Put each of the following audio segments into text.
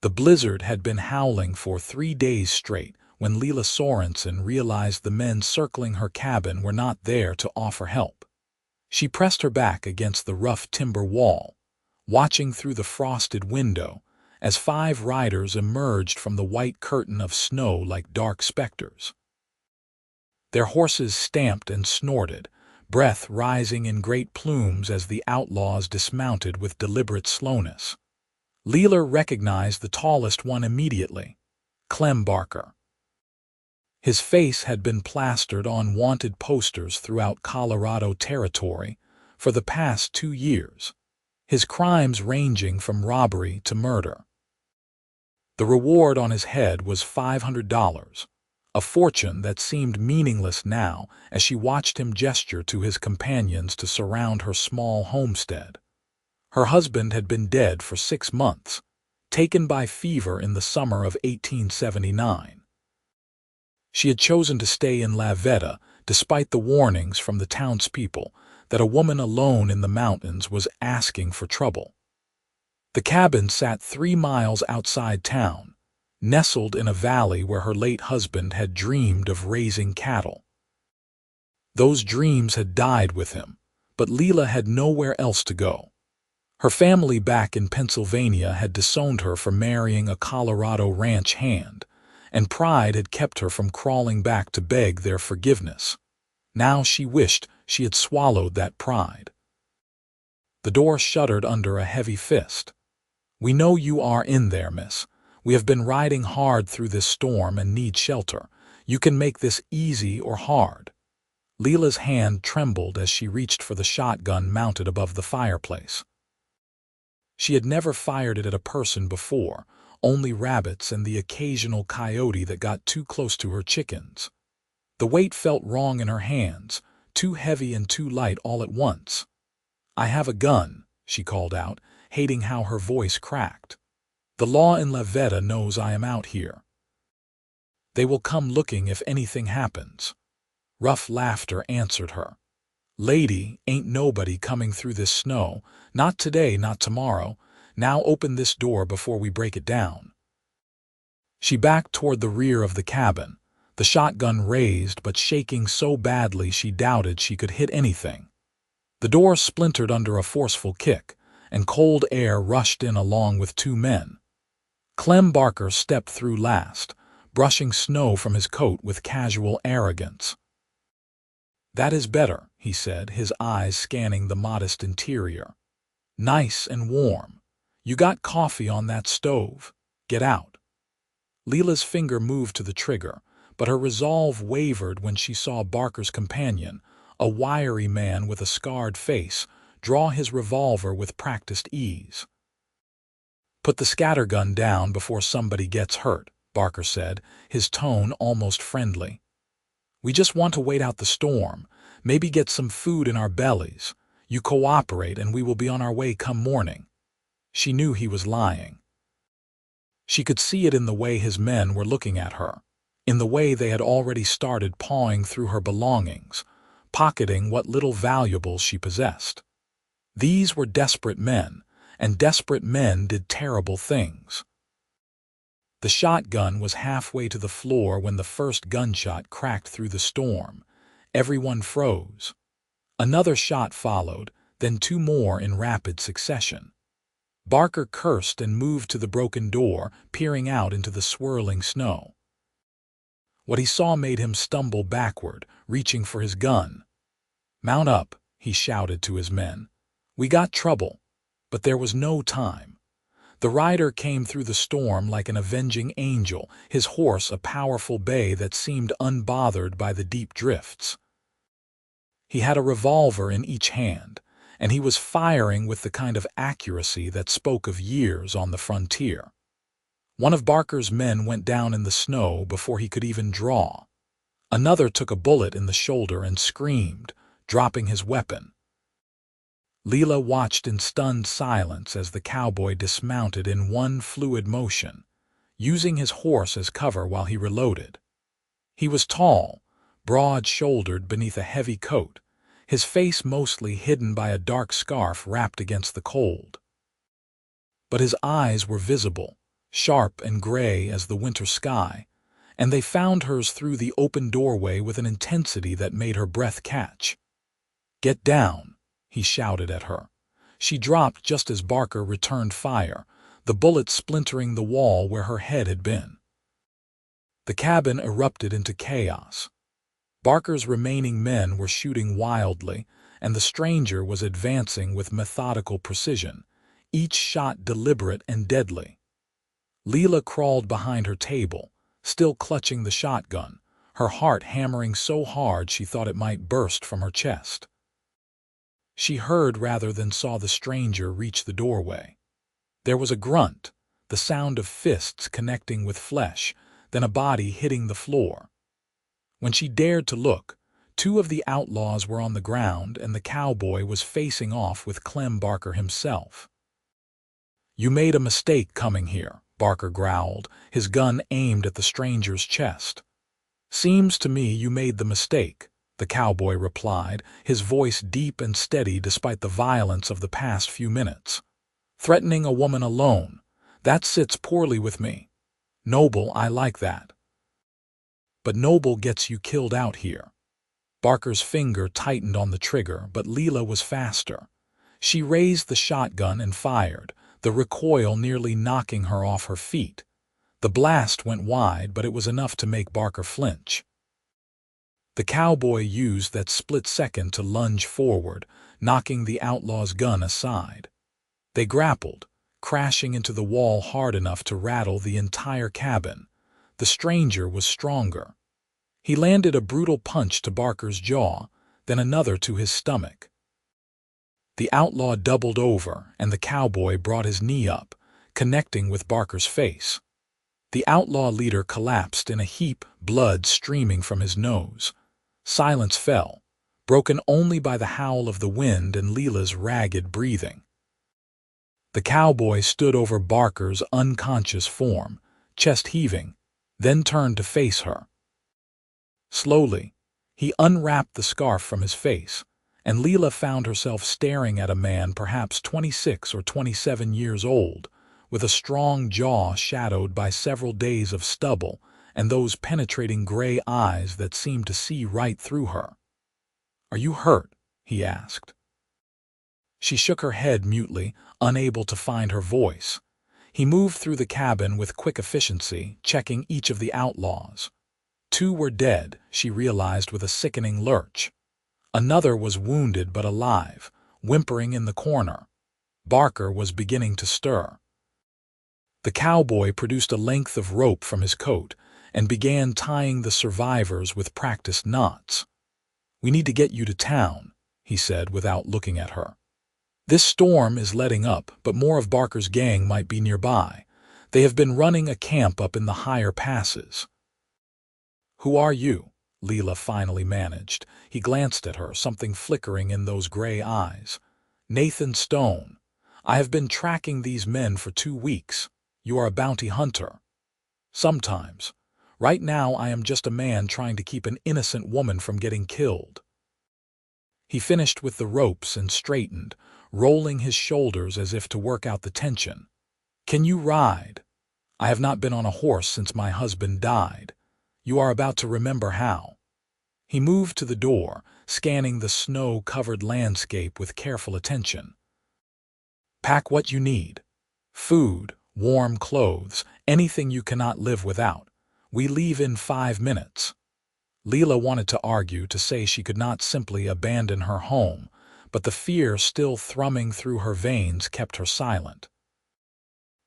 The blizzard had been howling for 3 days straight when Lila Sorenson realized the men circling her cabin were not there to offer help. She pressed her back against the rough timber wall, watching through the frosted window as 5 riders emerged from the white curtain of snow like dark specters. Their horses stamped and snorted, breath rising in great plumes as the outlaws dismounted with deliberate slowness. Lila recognized the tallest one immediately, Clem Barker. His face had been plastered on wanted posters throughout Colorado territory for the past 2 years, his crimes ranging from robbery to murder. The reward on his head was $500, a fortune that seemed meaningless now as she watched him gesture to his companions to surround her small homestead. Her husband had been dead for 6 months, taken by fever in the summer of 1879. She had chosen to stay in La Veta despite the warnings from the townspeople that a woman alone in the mountains was asking for trouble. The cabin sat 3 miles outside town, nestled in a valley where her late husband had dreamed of raising cattle. Those dreams had died with him, but Lila had nowhere else to go. Her family back in Pennsylvania had disowned her for marrying a Colorado ranch hand, and pride had kept her from crawling back to beg their forgiveness. Now she wished she had swallowed that pride. The door shuddered under a heavy fist. "We know you are in there, miss. We have been riding hard through this storm and need shelter. You can make this easy or hard." Lila's hand trembled as she reached for the shotgun mounted above the fireplace. She had never fired it at a person before, only rabbits and the occasional coyote that got too close to her chickens. The weight felt wrong in her hands, too heavy and too light all at once. "I have a gun," she called out, hating how her voice cracked. "The law in La Veta knows I am out here. They will come looking if anything happens." Rough laughter answered her. "Lady, ain't nobody coming through this snow. Not today, not tomorrow. Now open this door before we break it down." She backed toward the rear of the cabin, the shotgun raised but shaking so badly she doubted she could hit anything. The door splintered under a forceful kick, and cold air rushed in along with 2 men. Clem Barker stepped through last, brushing snow from his coat with casual arrogance. "That is better," he said, his eyes scanning the modest interior. "Nice and warm. You got coffee on that stove. Get out." Lila's finger moved to the trigger, but her resolve wavered when she saw Barker's companion, a wiry man with a scarred face, draw his revolver with practiced ease. "Put the scattergun down before somebody gets hurt," Barker said, his tone almost friendly. "We just want to wait out the storm, maybe get some food in our bellies. You cooperate and we will be on our way come morning." She knew he was lying. She could see it in the way his men were looking at her, in the way they had already started pawing through her belongings, pocketing what little valuables she possessed. These were desperate men, and desperate men did terrible things. The shotgun was halfway to the floor when the first gunshot cracked through the storm. Everyone froze. Another shot followed, then 2 more in rapid succession. Barker cursed and moved to the broken door, peering out into the swirling snow. What he saw made him stumble backward, reaching for his gun. "Mount up," he shouted to his men. "We got trouble." But there was no time. The rider came through the storm like an avenging angel, his horse a powerful bay that seemed unbothered by the deep drifts. He had a revolver in each hand, and he was firing with the kind of accuracy that spoke of years on the frontier. One of Barker's men went down in the snow before he could even draw. Another took a bullet in the shoulder and screamed, dropping his weapon. Lila watched in stunned silence as the cowboy dismounted in one fluid motion, using his horse as cover while he reloaded. He was tall, broad-shouldered beneath a heavy coat, his face mostly hidden by a dark scarf wrapped against the cold. But his eyes were visible, sharp and gray as the winter sky, and they found hers through the open doorway with an intensity that made her breath catch. "Get down," he shouted at her. She dropped just as Barker returned fire, the bullet splintering the wall where her head had been. The cabin erupted into chaos. Barker's remaining men were shooting wildly, and the stranger was advancing with methodical precision, each shot deliberate and deadly. Lila crawled behind her table, still clutching the shotgun, her heart hammering so hard she thought it might burst from her chest. She heard rather than saw the stranger reach the doorway. There was a grunt, the sound of fists connecting with flesh, then a body hitting the floor. When she dared to look, two of the outlaws were on the ground and the cowboy was facing off with Clem Barker himself. "You made a mistake coming here," Barker growled, his gun aimed at the stranger's chest. "Seems to me you made the mistake," the cowboy replied, his voice deep and steady despite the violence of the past few minutes. "Threatening a woman alone, that sits poorly with me. Noble, I like that. But noble gets you killed out here." Barker's finger tightened on the trigger, but Lila was faster. She raised the shotgun and fired, the recoil nearly knocking her off her feet. The blast went wide, but it was enough to make Barker flinch. The cowboy used that split second to lunge forward, knocking the outlaw's gun aside. They grappled, crashing into the wall hard enough to rattle the entire cabin. The stranger was stronger. He landed a brutal punch to Barker's jaw, then another to his stomach. The outlaw doubled over, and the cowboy brought his knee up, connecting with Barker's face. The outlaw leader collapsed in a heap, blood streaming from his nose. Silence fell, broken only by the howl of the wind and Lila's ragged breathing. The cowboy stood over Barker's unconscious form, chest heaving, then turned to face her. Slowly, he unwrapped the scarf from his face, and Lila found herself staring at a man perhaps 26 or 27 years old, with a strong jaw shadowed by several days of stubble and those penetrating gray eyes that seemed to see right through her. "Are you hurt?" he asked. She shook her head mutely, unable to find her voice. He moved through the cabin with quick efficiency, checking each of the outlaws. Two were dead, she realized with a sickening lurch. Another was wounded but alive, whimpering in the corner. Barker was beginning to stir. The cowboy produced a length of rope from his coat and began tying the survivors with practiced knots. "We need to get you to town," he said without looking at her. "This storm is letting up, but more of Barker's gang might be nearby. They have been running a camp up in the higher passes." "Who are you?" Lila finally managed. He glanced at her, something flickering in those gray eyes. "Nathan Stone. I have been tracking these men for 2 weeks. You are a bounty hunter." "Sometimes. Right now I am just a man trying to keep an innocent woman from getting killed." He finished with the ropes and straightened, rolling his shoulders as if to work out the tension. "Can you ride?" "I have not been on a horse since my husband died. You are about to remember how." He moved to the door, scanning the snow-covered landscape with careful attention. "Pack what you need. Food, warm clothes, anything you cannot live without. We leave in 5 minutes." Lila wanted to argue, to say she could not simply abandon her home, but the fear still thrumming through her veins kept her silent.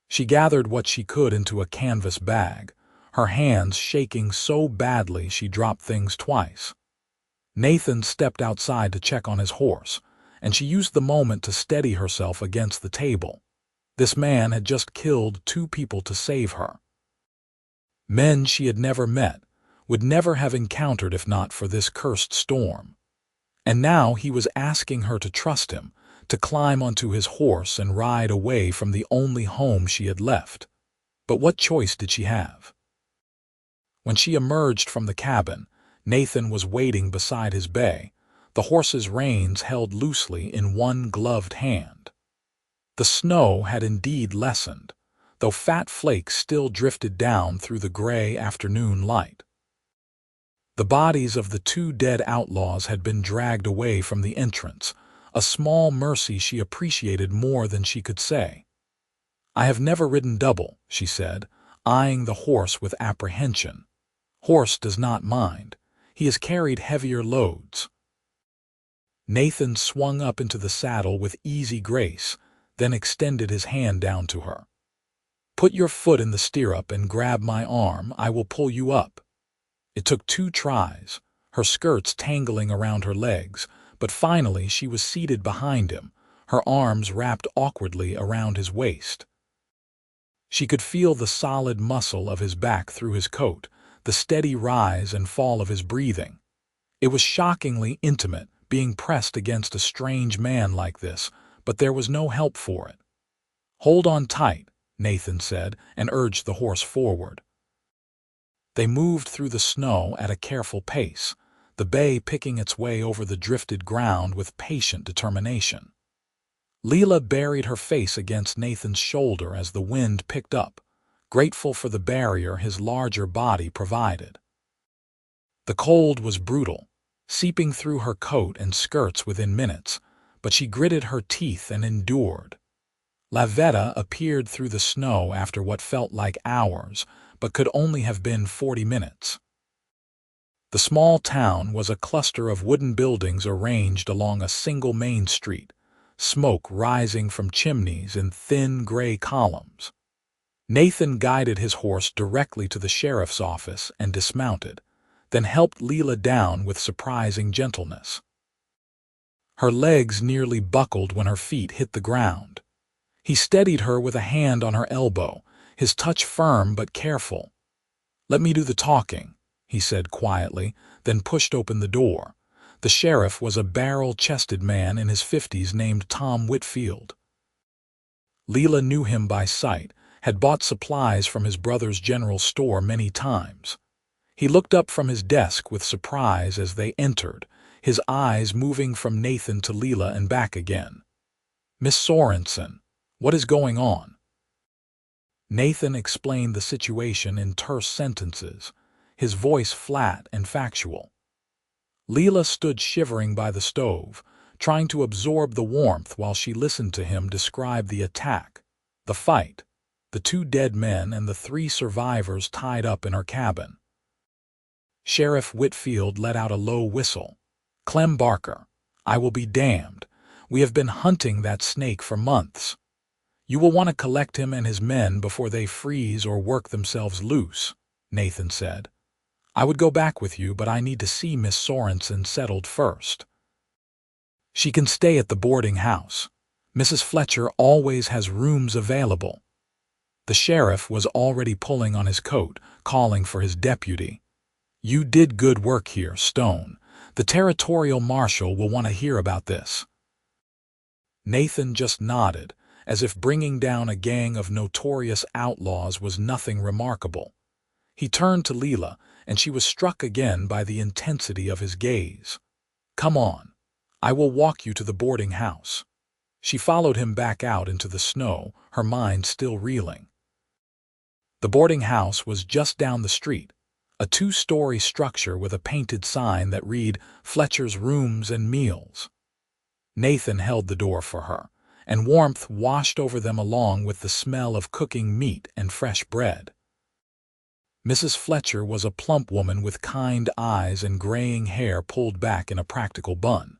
She gathered what she could into a canvas bag, her hands shaking so badly she dropped things twice. Nathan stepped outside to check on his horse, and she used the moment to steady herself against the table. This man had just killed 2 people to save her. Men she had never met, would never have encountered if not for this cursed storm. And now he was asking her to trust him, to climb onto his horse and ride away from the only home she had left. But what choice did she have? When she emerged from the cabin, Nathan was waiting beside his bay, the horse's reins held loosely in one gloved hand. The snow had indeed lessened. though fat flakes still drifted down through the gray afternoon light. The bodies of the two dead outlaws had been dragged away from the entrance, a small mercy she appreciated more than she could say. "I have never ridden double," she said, eyeing the horse with apprehension. "Horse does not mind. He has carried heavier loads." Nathan swung up into the saddle with easy grace, then extended his hand down to her. "Put your foot in the stirrup and grab my arm. I will pull you up." It took 2 tries, her skirts tangling around her legs, but finally she was seated behind him, her arms wrapped awkwardly around his waist. She could feel the solid muscle of his back through his coat, the steady rise and fall of his breathing. It was shockingly intimate, being pressed against a strange man like this, but there was no help for it. "Hold on tight," Nathan said, and urged the horse forward. They moved through the snow at a careful pace, the bay picking its way over the drifted ground with patient determination. Lila buried her face against Nathan's shoulder as the wind picked up, grateful for the barrier his larger body provided. The cold was brutal, seeping through her coat and skirts within minutes, but she gritted her teeth and endured. Lavetta appeared through the snow after what felt like hours, but could only have been 40 minutes. The small town was a cluster of wooden buildings arranged along a single main street, smoke rising from chimneys in thin gray columns. Nathan guided his horse directly to the sheriff's office and dismounted, then helped Lila down with surprising gentleness. Her legs nearly buckled when her feet hit the ground. He steadied her with a hand on her elbow, his touch firm but careful. "Let me do the talking," he said quietly, then pushed open the door. The sheriff was a barrel-chested man in his 50s named Tom Whitfield. Lila knew him by sight, had bought supplies from his brother's general store many times. He looked up from his desk with surprise as they entered, his eyes moving from Nathan to Lila and back again. "Miss Sorenson, what is going on?" Nathan explained the situation in terse sentences, his voice flat and factual. Lila stood shivering by the stove, trying to absorb the warmth while she listened to him describe the attack, the fight, the 2 dead men and the 3 survivors tied up in her cabin. Sheriff Whitfield let out a low whistle. "Clem Barker, I will be damned. We have been hunting that snake for months. You will want to collect him and his men before they freeze or work themselves loose," Nathan said. "I would go back with you, but I need to see Miss Sorenson settled first. She can stay at the boarding house. Mrs. Fletcher always has rooms available." The sheriff was already pulling on his coat, calling for his deputy. "You did good work here, Stone. The territorial marshal will want to hear about this." Nathan just nodded, as if bringing down a gang of notorious outlaws was nothing remarkable. He turned to Lila, and she was struck again by the intensity of his gaze. "Come on. I will walk you to the boarding house." She followed him back out into the snow, her mind still reeling. The boarding house was just down the street, a 2-story structure with a painted sign that read, "Fletcher's Rooms and Meals." Nathan held the door for her, and warmth washed over them along with the smell of cooking meat and fresh bread. Mrs. Fletcher was a plump woman with kind eyes and graying hair pulled back in a practical bun.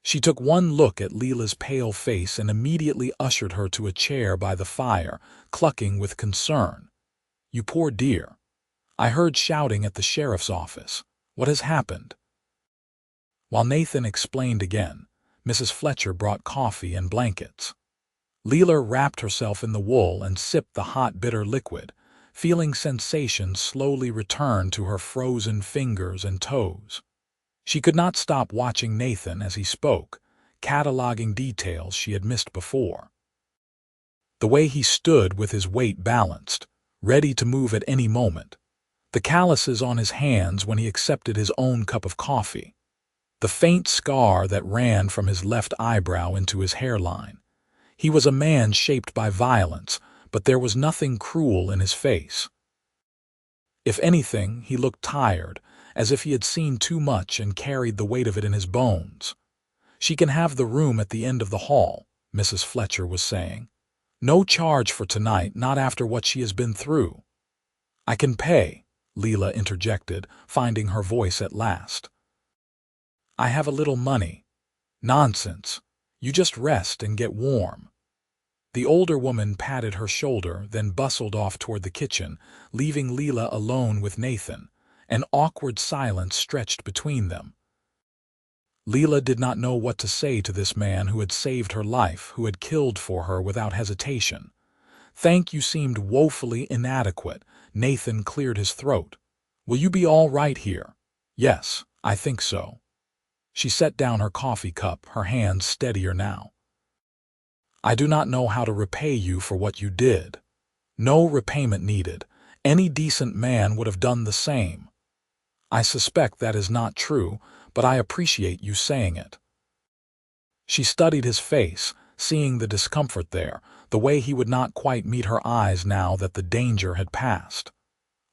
She took one look at Lila's pale face and immediately ushered her to a chair by the fire, clucking with concern. "You poor dear. I heard shouting at the sheriff's office. What has happened?" While Nathan explained again, Mrs. Fletcher brought coffee and blankets. Lila wrapped herself in the wool and sipped the hot, bitter liquid, feeling sensation slowly return to her frozen fingers and toes. She could not stop watching Nathan as he spoke, cataloging details she had missed before. The way he stood with his weight balanced, ready to move at any moment. The calluses on his hands when he accepted his own cup of coffee. The faint scar that ran from his left eyebrow into his hairline. He was a man shaped by violence, but there was nothing cruel in his face. If anything, he looked tired, as if he had seen too much and carried the weight of it in his bones. "She can have the room at the end of the hall," Mrs. Fletcher was saying. "No charge for tonight, not after what she has been through." "I can pay," Lila interjected, finding her voice at last. "I have a little money." "Nonsense. You just rest and get warm." The older woman patted her shoulder, then bustled off toward the kitchen, leaving Lila alone with Nathan. An awkward silence stretched between them. Lila did not know what to say to this man who had saved her life, who had killed for her without hesitation. "Thank you" seemed woefully inadequate. Nathan cleared his throat. "Will you be all right here?" "Yes, I think so." She set down her coffee cup, her hands steadier now. "I do not know how to repay you for what you did." "No repayment needed. Any decent man would have done the same." "I suspect that is not true, but I appreciate you saying it." She studied his face, seeing the discomfort there, the way he would not quite meet her eyes now that the danger had passed.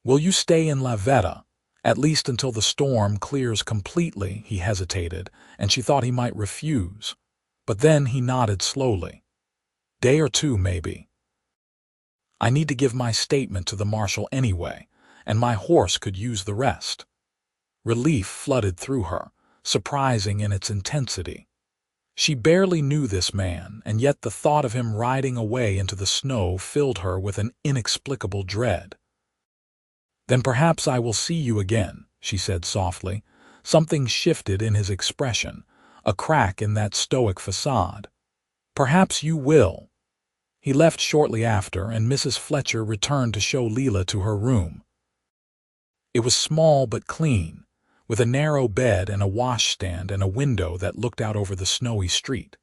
"Will you stay in La Veta? At least until the storm clears completely?" He hesitated, and she thought he might refuse. But then he nodded slowly. "Day or two, maybe. I need to give my statement to the marshal anyway, and my horse could use the rest." Relief flooded through her, surprising in its intensity. She barely knew this man, and yet the thought of him riding away into the snow filled her with an inexplicable dread. "Then perhaps I will see you again," she said softly. Something shifted in his expression, a crack in that stoic facade. "Perhaps you will." He left shortly after, and Mrs. Fletcher returned to show Lila to her room. It was small but clean, with a narrow bed and a washstand and a window that looked out over the snowy street.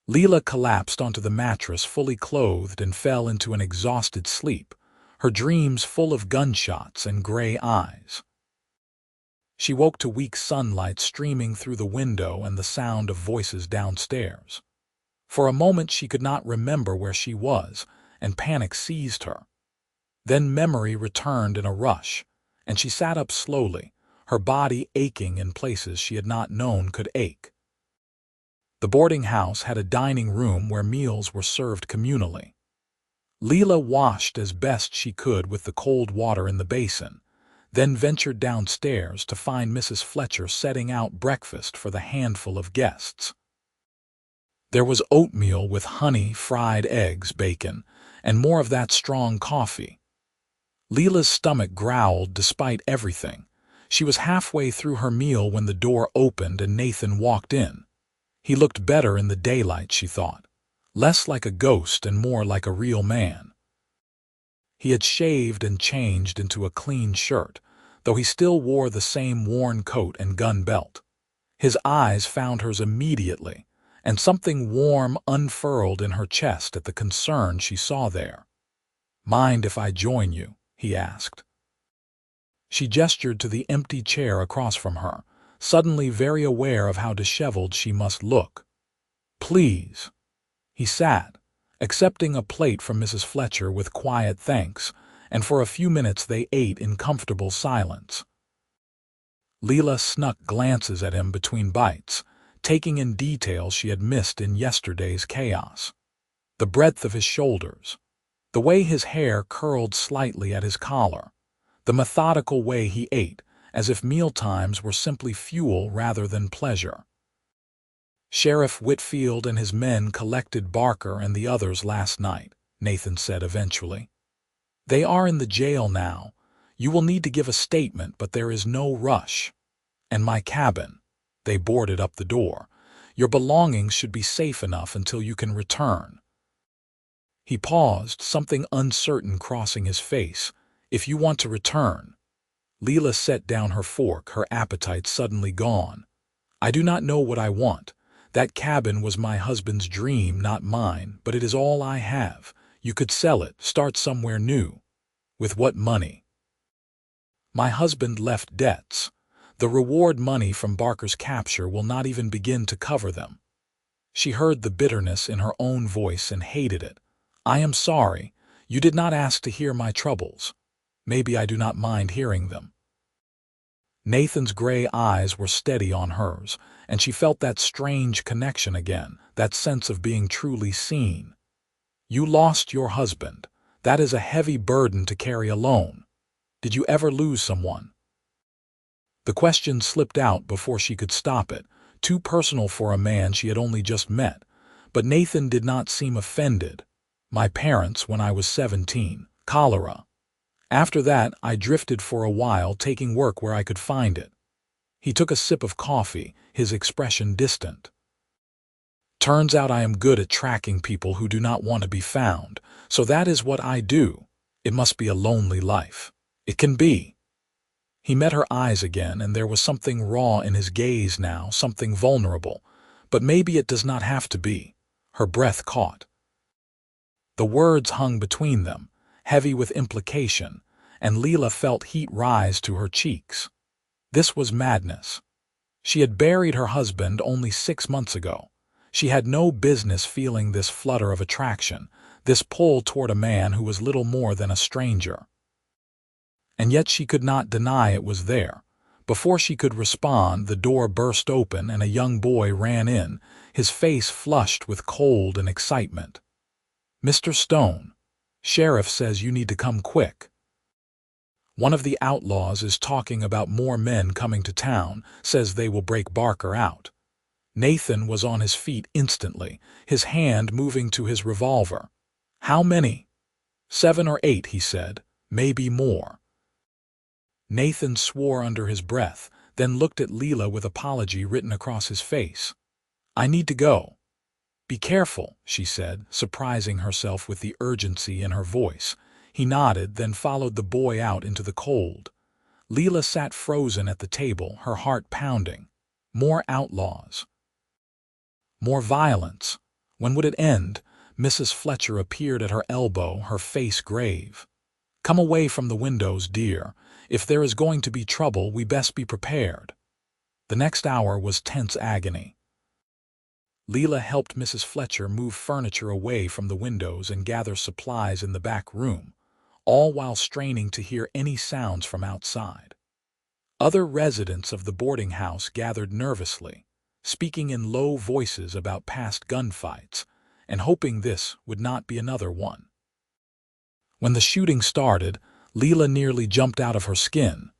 Lila collapsed onto the mattress fully clothed and fell into an exhausted sleep, her dreams full of gunshots and gray eyes. She woke to weak sunlight streaming through the window and the sound of voices downstairs. For a moment she could not remember where she was, and panic seized her. Then memory returned in a rush, and she sat up slowly, her body aching in places she had not known could ache. The boarding house had a dining room where meals were served communally. Lila washed as best she could with the cold water in the basin, then ventured downstairs to find Mrs. Fletcher setting out breakfast for the handful of guests. There was oatmeal with honey, fried eggs, bacon, and more of that strong coffee. Lila's stomach growled despite everything. She was halfway through her meal when the door opened and Nathan walked in. He looked better in the daylight, she thought, less like a ghost and more like a real man. He had shaved and changed into a clean shirt, though he still wore the same worn coat and gun belt. His eyes found hers immediately, and something warm unfurled in her chest at the concern she saw there. "Mind if I join you?" he asked. She gestured to the empty chair across from her, suddenly very aware of how disheveled she must look. "Please." He sat, accepting a plate from Mrs. Fletcher with quiet thanks, and for a few minutes they ate in comfortable silence. Lila snuck glances at him between bites, taking in details she had missed in yesterday's chaos. The breadth of his shoulders, the way his hair curled slightly at his collar, the methodical way he ate, as if mealtimes were simply fuel rather than pleasure. "Sheriff Whitfield and his men collected Barker and the others last night," Nathan said eventually. "They are in the jail now. You will need to give a statement, but there is no rush. And my cabin. They boarded up the door. Your belongings should be safe enough until you can return." He paused, something uncertain crossing his face. "If you want to return." Lila set down her fork, her appetite suddenly gone. "I do not know what I want. That cabin was my husband's dream, not mine, but it is all I have. You could sell it, start somewhere new." "With what money?" "My husband left debts. The reward money from Barker's capture will not even begin to cover them." She heard the bitterness in her own voice and hated it. "I am sorry. You did not ask to hear my troubles. Maybe I do not mind hearing them." Nathan's gray eyes were steady on hers, and she felt that strange connection again, that sense of being truly seen. "You lost your husband. That is a heavy burden to carry alone. Did you ever lose someone?" The question slipped out before she could stop it, too personal for a man she had only just met, but Nathan did not seem offended. "My parents when I was 17, cholera. After that, I drifted for a while, taking work where I could find it." He took a sip of coffee, his expression distant. "Turns out I am good at tracking people who do not want to be found, so that is what I do. It must be a lonely life. It can be." He met her eyes again, and there was something raw in his gaze now, something vulnerable. "But maybe it does not have to be." Her breath caught. The words hung between them, heavy with implication, and Lila felt heat rise to her cheeks. This was madness. She had buried her husband only 6 months ago. She had no business feeling this flutter of attraction, this pull toward a man who was little more than a stranger. And yet she could not deny it was there. Before she could respond, the door burst open and a young boy ran in, his face flushed with cold and excitement. "Mr. Stone, Sheriff says you need to come quick. One of the outlaws is talking about more men coming to town, says they will break Barker out." Nathan was on his feet instantly, his hand moving to his revolver. "How many?" "7 or 8, he said. Maybe more." Nathan swore under his breath, then looked at Lila with apology written across his face. "I need to go." "Be careful," she said, surprising herself with the urgency in her voice. He nodded, then followed the boy out into the cold. Lila sat frozen at the table, her heart pounding. More outlaws. More violence. When would it end? Mrs. Fletcher appeared at her elbow, her face grave. "Come away from the windows, dear. If there is going to be trouble, we best be prepared." The next hour was tense agony. Lila helped Mrs. Fletcher move furniture away from the windows and gather supplies in the back room, all while straining to hear any sounds from outside. Other residents of the boarding house gathered nervously, speaking in low voices about past gunfights, and hoping this would not be another one. When the shooting started, Lila nearly jumped out of her skin.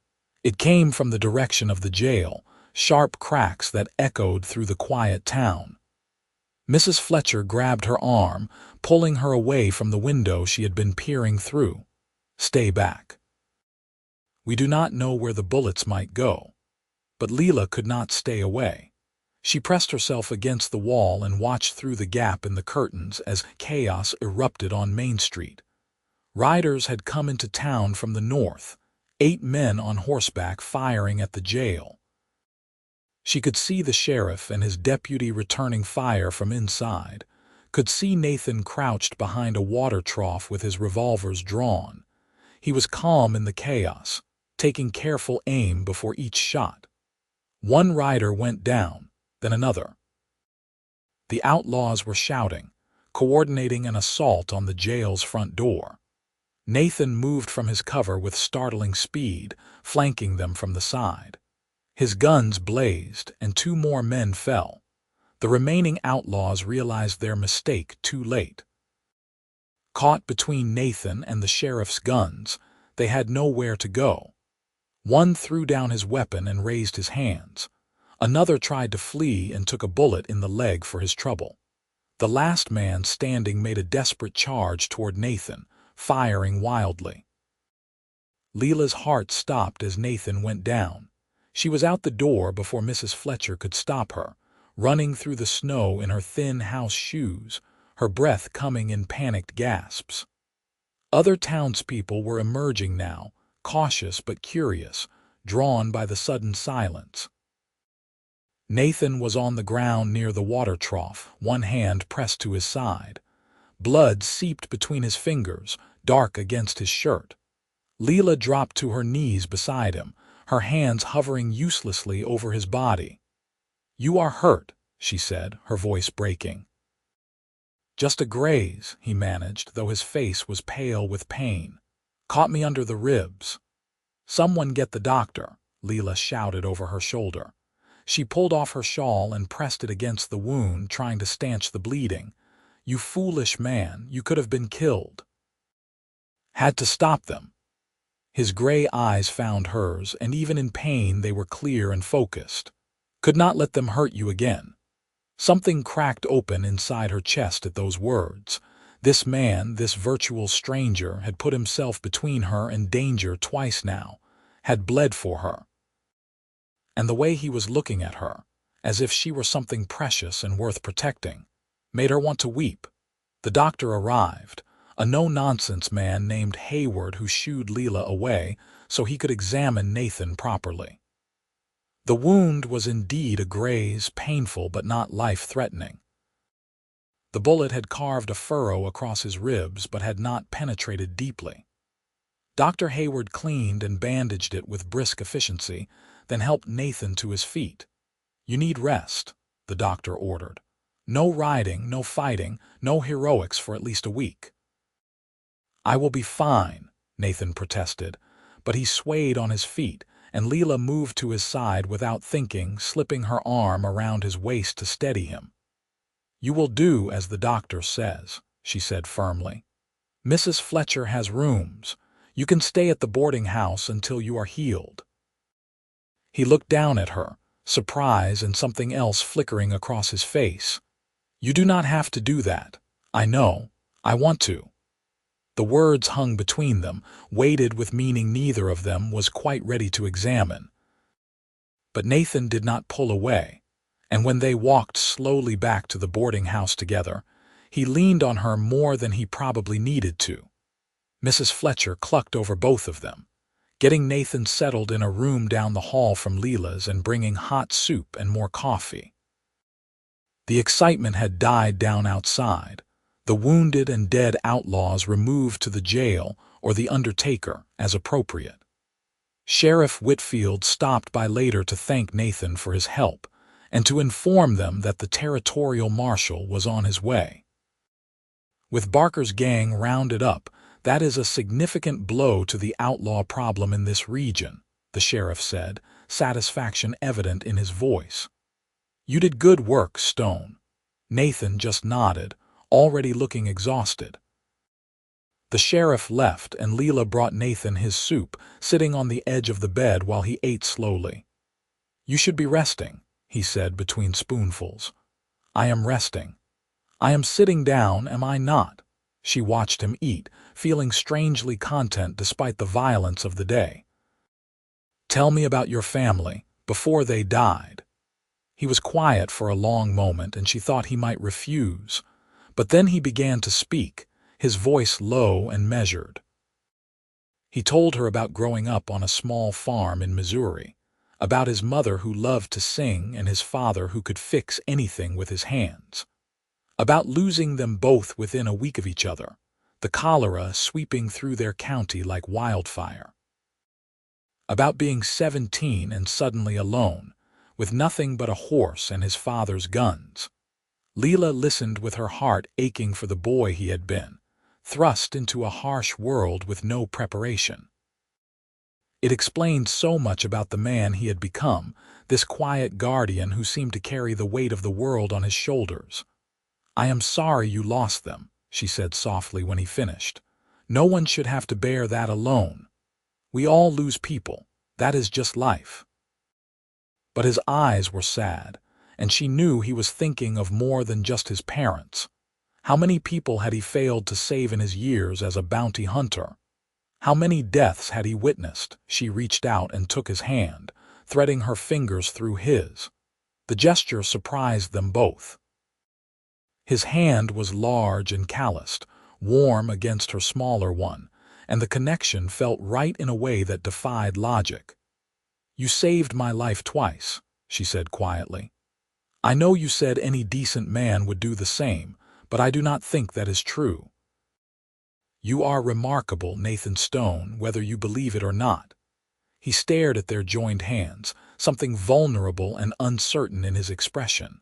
It came from the direction of the jail, sharp cracks that echoed through the quiet town. Mrs. Fletcher grabbed her arm, pulling her away from the window she had been peering through. "Stay back. We do not know where the bullets might go." But Lila could not stay away. She pressed herself against the wall and watched through the gap in the curtains as chaos erupted on Main Street. Riders had come into town from the north, 8 men on horseback firing at the jail. She could see the sheriff and his deputy returning fire from inside, could see Nathan crouched behind a water trough with his revolvers drawn. He was calm in the chaos, taking careful aim before each shot. One rider went down, then another. The outlaws were shouting, coordinating an assault on the jail's front door. Nathan moved from his cover with startling speed, flanking them from the side. His guns blazed, and 2 more men fell. The remaining outlaws realized their mistake too late. Caught between Nathan and the sheriff's guns, they had nowhere to go. One threw down his weapon and raised his hands. Another tried to flee and took a bullet in the leg for his trouble. The last man standing made a desperate charge toward Nathan, firing wildly. Lila's heart stopped as Nathan went down. She was out the door before Mrs. Fletcher could stop her, running through the snow in her thin house shoes, her breath coming in panicked gasps. Other townspeople were emerging now, cautious but curious, drawn by the sudden silence. Nathan was on the ground near the water trough, one hand pressed to his side. Blood seeped between his fingers, dark against his shirt. Lila dropped to her knees beside him, her hands hovering uselessly over his body. "You are hurt," she said, her voice breaking. Just a graze, he managed, though his face was pale with pain. Caught me under the ribs. Someone get the doctor, Lila shouted over her shoulder. She pulled off her shawl and pressed it against the wound, trying to stanch the bleeding. You foolish man, you could have been killed. Had to stop them. His gray eyes found hers, and even in pain they were clear and focused. Could not let them hurt you again. Something cracked open inside her chest at those words. This man, this virtual stranger, had put himself between her and danger twice now, had bled for her. And the way he was looking at her, as if she were something precious and worth protecting, made her want to weep. The doctor arrived, a no-nonsense man named Hayward who shooed Lila away so he could examine Nathan properly. The wound was indeed a graze, painful but not life-threatening. The bullet had carved a furrow across his ribs but had not penetrated deeply. Dr. Hayward cleaned and bandaged it with brisk efficiency, then helped Nathan to his feet. You need rest, the doctor ordered. No riding, no fighting, no heroics for at least a week. I will be fine, Nathan protested, but he swayed on his feet, and Lila moved to his side without thinking, slipping her arm around his waist to steady him. You will do as the doctor says, she said firmly. Mrs. Fletcher has rooms. You can stay at the boarding house until you are healed. He looked down at her, surprise and something else flickering across his face. You do not have to do that. I know. I want to. The words hung between them, weighted with meaning neither of them was quite ready to examine. But Nathan did not pull away, and when they walked slowly back to the boarding house together, he leaned on her more than he probably needed to. Mrs. Fletcher clucked over both of them, getting Nathan settled in a room down the hall from Lila's and bringing hot soup and more coffee. The excitement had died down outside, the wounded and dead outlaws removed to the jail or the undertaker as appropriate. Sheriff Whitfield stopped by later to thank Nathan for his help and to inform them that the territorial marshal was on his way. With Barker's gang rounded up, that is a significant blow to the outlaw problem in this region, the sheriff said, satisfaction evident in his voice. You did good work, Stone. Nathan just nodded, already looking exhausted. The sheriff left, and Lila brought Nathan his soup, sitting on the edge of the bed while he ate slowly. You should be resting, he said between spoonfuls. I am resting. I am sitting down, am I not? She watched him eat, feeling strangely content despite the violence of the day. Tell me about your family, before they died. He was quiet for a long moment, and she thought he might refuse. But then he began to speak, his voice low and measured. He told her about growing up on a small farm in Missouri, about his mother who loved to sing and his father who could fix anything with his hands, about losing them both within a week of each other, the cholera sweeping through their county like wildfire, about being 17 and suddenly alone, with nothing but a horse and his father's guns. Lila listened with her heart aching for the boy he had been, thrust into a harsh world with no preparation. It explained so much about the man he had become, this quiet guardian who seemed to carry the weight of the world on his shoulders. I am sorry you lost them, she said softly when he finished. No one should have to bear that alone. We all lose people. That is just life. But his eyes were sad, and she knew he was thinking of more than just his parents. How many people had he failed to save in his years as a bounty hunter? How many deaths had he witnessed? She reached out and took his hand, threading her fingers through his. The gesture surprised them both. His hand was large and calloused, warm against her smaller one, and the connection felt right in a way that defied logic. You saved my life twice, she said quietly. I know you said any decent man would do the same, but I do not think that is true. You are remarkable, Nathan Stone, whether you believe it or not. He stared at their joined hands, something vulnerable and uncertain in his expression.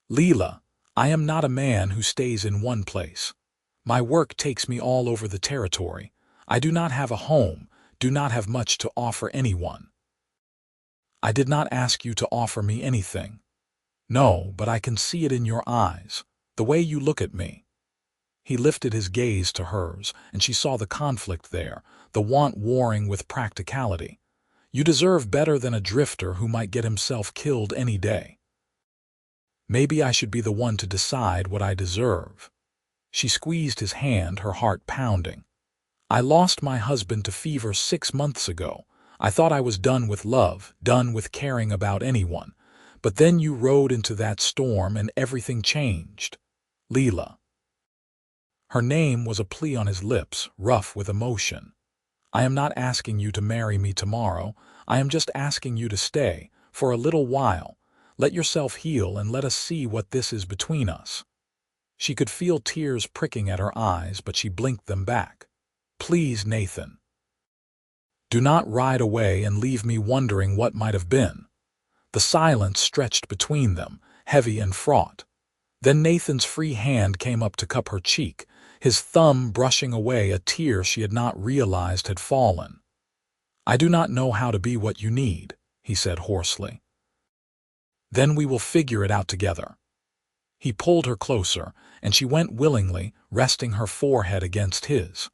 Lila, I am not a man who stays in one place. My work takes me all over the territory. I do not have a home, do not have much to offer anyone. I did not ask you to offer me anything. No, but I can see it in your eyes, the way you look at me. He lifted his gaze to hers, and she saw the conflict there, the want warring with practicality. You deserve better than a drifter who might get himself killed any day. Maybe I should be the one to decide what I deserve. She squeezed his hand, her heart pounding. I lost my husband to fever 6 months ago. I thought I was done with love, done with caring about anyone. But then you rode into that storm and everything changed. Lila. Her name was a plea on his lips, rough with emotion. I am not asking you to marry me tomorrow. I am just asking you to stay, for a little while. Let yourself heal and let us see what this is between us. She could feel tears pricking at her eyes, but she blinked them back. Please, Nathan. Do not ride away and leave me wondering what might have been. The silence stretched between them, heavy and fraught. Then Nathan's free hand came up to cup her cheek, his thumb brushing away a tear she had not realized had fallen. I do not know how to be what you need, he said hoarsely. Then we will figure it out together. He pulled her closer, and she went willingly, resting her forehead against his.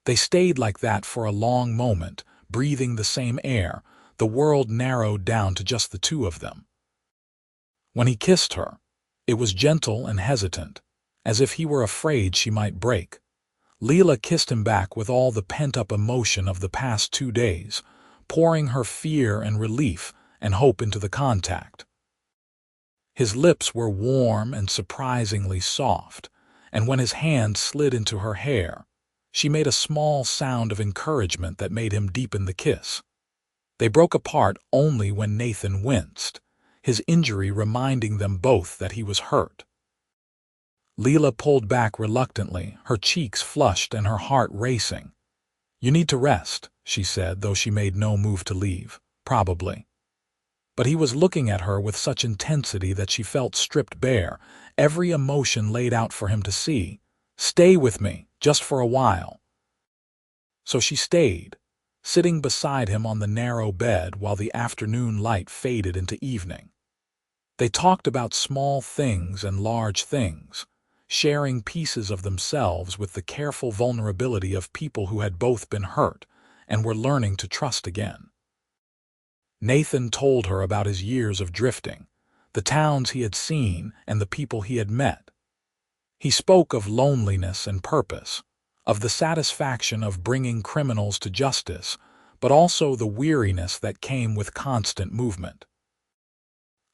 They stayed like that for a long moment, breathing the same air, the world narrowed down to just the two of them. When he kissed her, it was gentle and hesitant, as if he were afraid she might break. Lila kissed him back with all the pent-up emotion of the past 2 days, pouring her fear and relief and hope into the contact. His lips were warm and surprisingly soft, and when his hand slid into her hair, she made a small sound of encouragement that made him deepen the kiss. They broke apart only when Nathan winced, his injury reminding them both that he was hurt. Lila pulled back reluctantly, her cheeks flushed and her heart racing. You need to rest, she said, though she made no move to leave. Probably. But he was looking at her with such intensity that she felt stripped bare, every emotion laid out for him to see. Stay with me, just for a while. So she stayed, sitting beside him on the narrow bed while the afternoon light faded into evening. They talked about small things and large things, sharing pieces of themselves with the careful vulnerability of people who had both been hurt and were learning to trust again. Nathan told her about his years of drifting, the towns he had seen and the people he had met. He spoke of loneliness and purpose, of the satisfaction of bringing criminals to justice, but also the weariness that came with constant movement.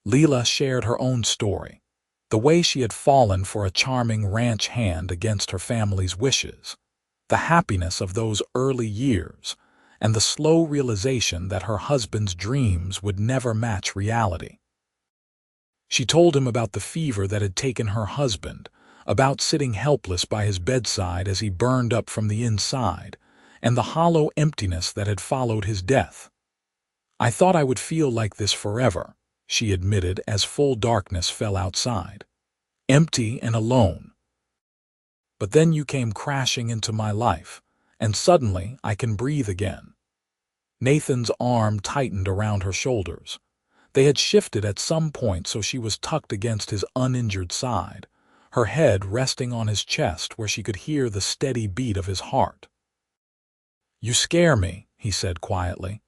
Lila shared her own story, the way she had fallen for a charming ranch hand against her family's wishes, the happiness of those early years, and the slow realization that her husband's dreams would never match reality. She told him about the fever that had taken her husband, about sitting helpless by his bedside as he burned up from the inside, and the hollow emptiness that had followed his death. I thought I would feel like this forever, she admitted as full darkness fell outside. Empty and alone. But then you came crashing into my life, and suddenly I can breathe again. Nathan's arm tightened around her shoulders. They had shifted at some point so she was tucked against his uninjured side, her head resting on his chest where she could hear the steady beat of his heart. You scare me, he said quietly.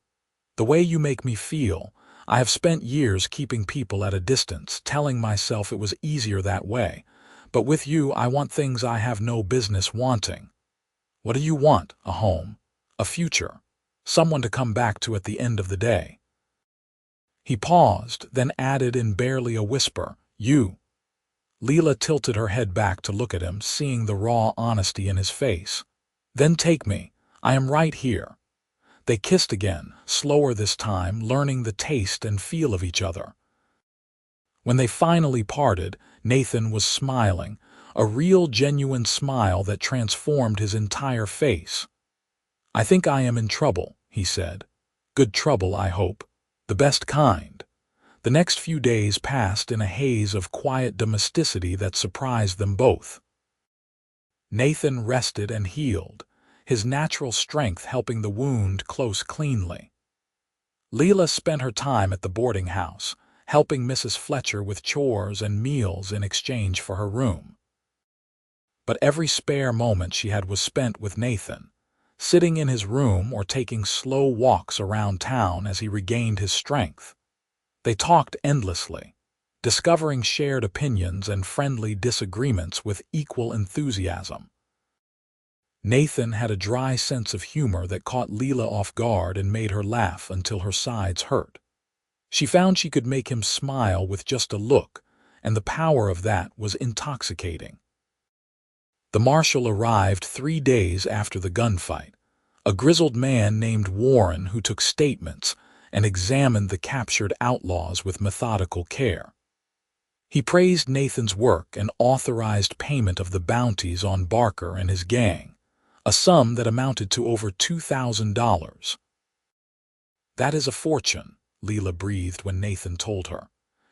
The way you make me feel. I have spent years keeping people at a distance, telling myself it was easier that way. But with you, I want things I have no business wanting. What do you want? A home? A future? Someone to come back to at the end of the day? He paused, then added in barely a whisper, you. Lila tilted her head back to look at him, seeing the raw honesty in his face. Then take me. I am right here. They kissed again, slower this time, learning the taste and feel of each other. When they finally parted, Nathan was smiling, a real genuine smile that transformed his entire face. I think I am in trouble, he said. Good trouble, I hope. The best kind. The next few days passed in a haze of quiet domesticity that surprised them both. Nathan rested and healed, his natural strength helping the wound close cleanly. Lila spent her time at the boarding house, helping Mrs. Fletcher with chores and meals in exchange for her room. But every spare moment she had was spent with Nathan, sitting in his room or taking slow walks around town as he regained his strength. They talked endlessly, discovering shared opinions and friendly disagreements with equal enthusiasm. Nathan had a dry sense of humor that caught Lila off guard and made her laugh until her sides hurt. She found she could make him smile with just a look, and the power of that was intoxicating. The marshal arrived 3 days after the gunfight, a grizzled man named Warren who took statements and examined the captured outlaws with methodical care. He praised Nathan's work and authorized payment of the bounties on Barker and his gang, a sum that amounted to over $2,000. "That is a fortune," Lila breathed when Nathan told her.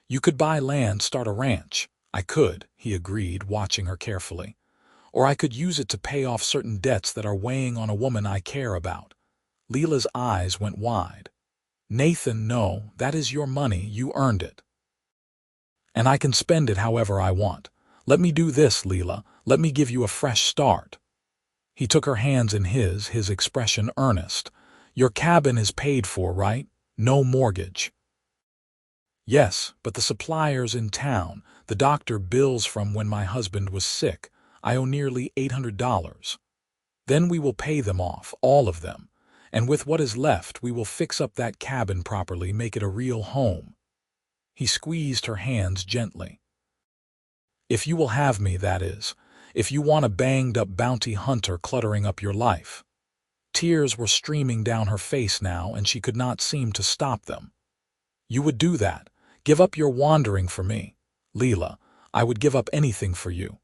"You could buy land, start a ranch." "I could," he agreed, watching her carefully. "Or I could use it to pay off certain debts that are weighing on a woman I care about." Lila's eyes went wide. "Nathan, no, that is your money, you earned it. And I can spend it however I want. Let me do this, Lila, let me give you a fresh start." He took her hands in his expression earnest. "Your cabin is paid for, right? No mortgage." "Yes, but the suppliers in town, the doctor bills from when my husband was sick, I owe nearly $800. Then we will pay them off, all of them, and with what is left we will fix up that cabin properly, make it a real home." He squeezed her hands gently. "If you will have me, that is. If you want a banged-up bounty hunter cluttering up your life." Tears were streaming down her face now, and she could not seem to stop them. "You would do that? Give up your wandering for me?" "Lila, I would give up anything for you.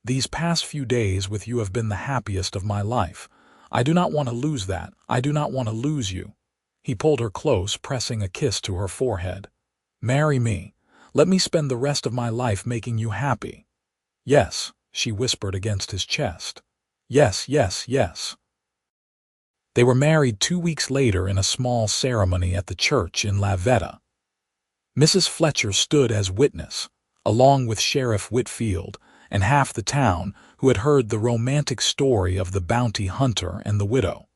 These past few days with you have been the happiest of my life. I do not want to lose that. I do not want to lose you." He pulled her close, pressing a kiss to her forehead. "Marry me. Let me spend the rest of my life making you happy." "Yes," she whispered against his chest. "Yes, yes, yes." They were married 2 weeks later in a small ceremony at the church in La Veta. Mrs. Fletcher stood as witness, along with Sheriff Whitfield and half the town who had heard the romantic story of the bounty hunter and the widow.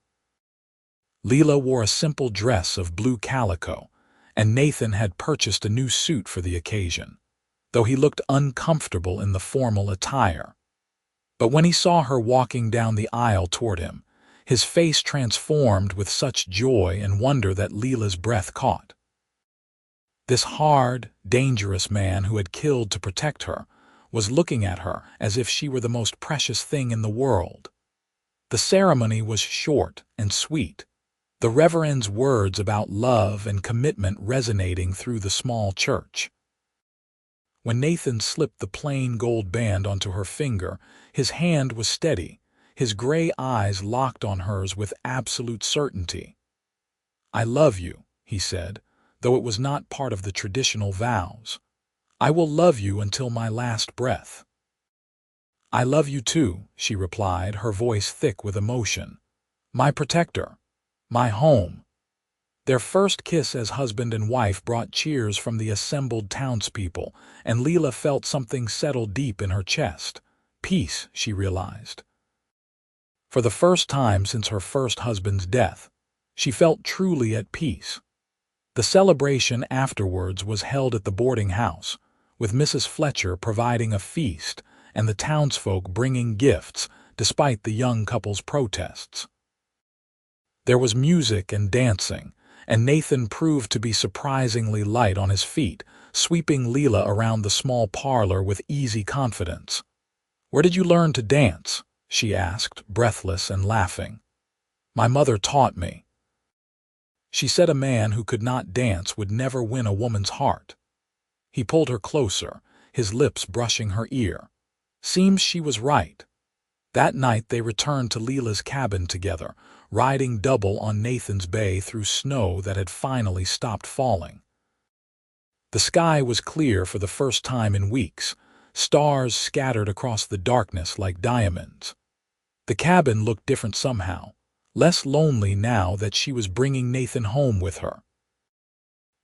Lila wore a simple dress of blue calico, and Nathan had purchased a new suit for the occasion, though he looked uncomfortable in the formal attire. But when he saw her walking down the aisle toward him, his face transformed with such joy and wonder that Lila's breath caught. This hard, dangerous man who had killed to protect her was looking at her as if she were the most precious thing in the world. The ceremony was short and sweet, the Reverend's words about love and commitment resonating through the small church. When Nathan slipped the plain gold band onto her finger, his hand was steady, his gray eyes locked on hers with absolute certainty. "I love you," he said, though it was not part of the traditional vows. "I will love you until my last breath." "I love you too," she replied, her voice thick with emotion. "My protector, my home." Their first kiss as husband and wife brought cheers from the assembled townspeople, and Lila felt something settle deep in her chest. Peace, she realized. For the first time since her first husband's death, she felt truly at peace. The celebration afterwards was held at the boarding house, with Mrs. Fletcher providing a feast and the townsfolk bringing gifts despite the young couple's protests. There was music and dancing, and Nathan proved to be surprisingly light on his feet, sweeping Lila around the small parlor with easy confidence. "Where did you learn to dance?" she asked, breathless and laughing. "My mother taught me." She said a man who could not dance would never win a woman's heart. He pulled her closer, his lips brushing her ear. Seems she was right. That night they returned to Lila's cabin together, riding double on Nathan's bay through snow that had finally stopped falling. The sky was clear for the first time in weeks, stars scattered across the darkness like diamonds. The cabin looked different somehow, less lonely now that she was bringing Nathan home with her.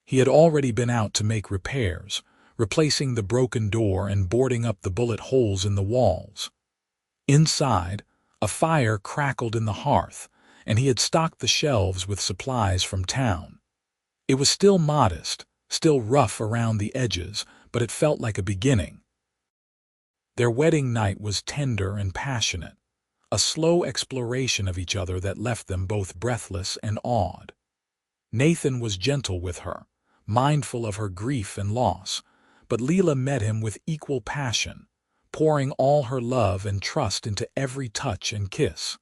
He had already been out to make repairs, replacing the broken door and boarding up the bullet holes in the walls. Inside, a fire crackled in the hearth, and he had stocked the shelves with supplies from town. It was still modest, still rough around the edges, but it felt like a beginning. Their wedding night was tender and passionate, a slow exploration of each other that left them both breathless and awed. Nathan was gentle with her, mindful of her grief and loss, but Lila met him with equal passion, pouring all her love and trust into every touch and kiss.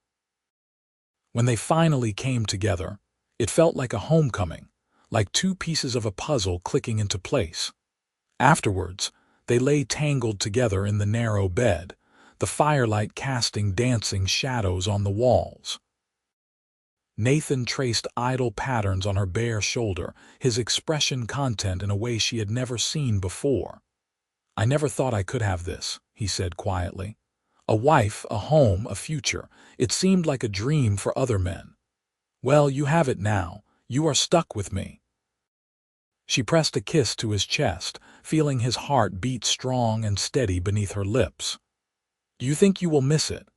When they finally came together, it felt like a homecoming, like two pieces of a puzzle clicking into place. Afterwards, they lay tangled together in the narrow bed, the firelight casting dancing shadows on the walls. Nathan traced idle patterns on her bare shoulder, his expression content in a way she had never seen before. "I never thought I could have this," he said quietly. "A wife, a home, a future. It seemed like a dream for other men. Well, you have it now. You are stuck with me." She pressed a kiss to his chest, feeling his heart beat strong and steady beneath her lips. "Do you think you will miss it?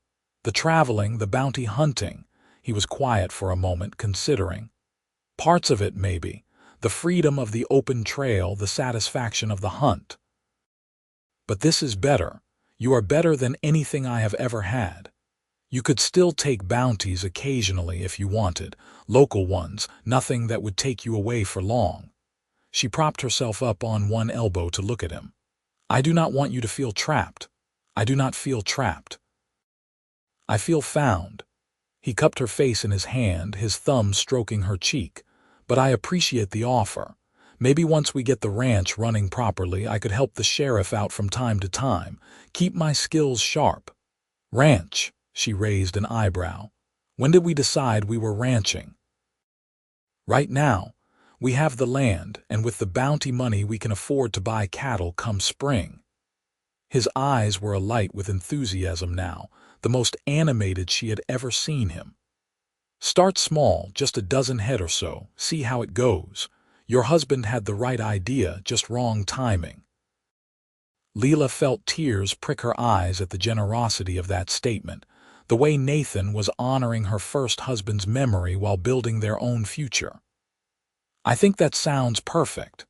The traveling, the bounty hunting?" He was quiet for a moment, considering. "Parts of it, maybe. The freedom of the open trail, the satisfaction of the hunt. But this is better. You are better than anything I have ever had. You could still take bounties occasionally if you wanted, local ones, nothing that would take you away for long." She propped herself up on one elbow to look at him. "I do not want you to feel trapped. I do not feel trapped. I feel found." He cupped her face in his hand, his thumb stroking her cheek. "But I appreciate the offer. Maybe once we get the ranch running properly, I could help the sheriff out from time to time, keep my skills sharp." "Ranch?" She raised an eyebrow. "When did we decide we were ranching?" "Right now. We have the land, and with the bounty money we can afford to buy cattle come spring." His eyes were alight with enthusiasm now, the most animated she had ever seen him. "Start small, just a dozen head or so, see how it goes. Your husband had the right idea, just wrong timing." Lila felt tears prick her eyes at the generosity of that statement, the way Nathan was honoring her first husband's memory while building their own future. "I think that sounds perfect."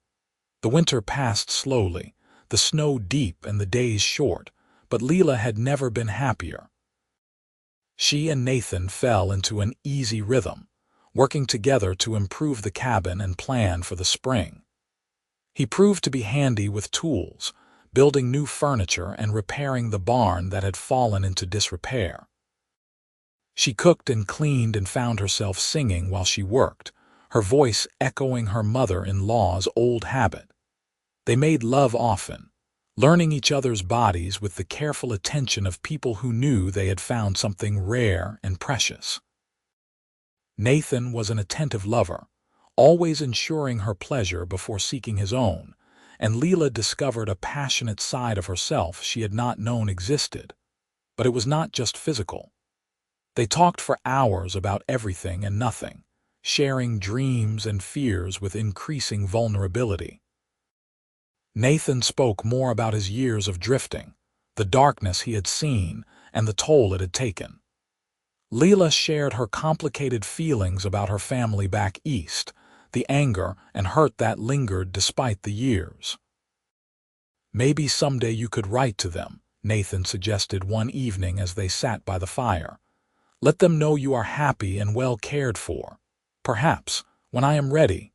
The winter passed slowly, the snow deep and the days short, but Lila had never been happier. She and Nathan fell into an easy rhythm, working together to improve the cabin and plan for the spring. He proved to be handy with tools, building new furniture and repairing the barn that had fallen into disrepair. She cooked and cleaned and found herself singing while she worked, her voice echoing her mother-in-law's old habit. They made love often, learning each other's bodies with the careful attention of people who knew they had found something rare and precious. Nathan was an attentive lover, always ensuring her pleasure before seeking his own, and Lila discovered a passionate side of herself she had not known existed. But it was not just physical. They talked for hours about everything and nothing, sharing dreams and fears with increasing vulnerability. Nathan spoke more about his years of drifting, the darkness he had seen, and the toll it had taken. Lila shared her complicated feelings about her family back east, the anger and hurt that lingered despite the years. "Maybe someday you could write to them," Nathan suggested one evening as they sat by the fire. "Let them know you are happy and well cared for. Perhaps, when I am ready."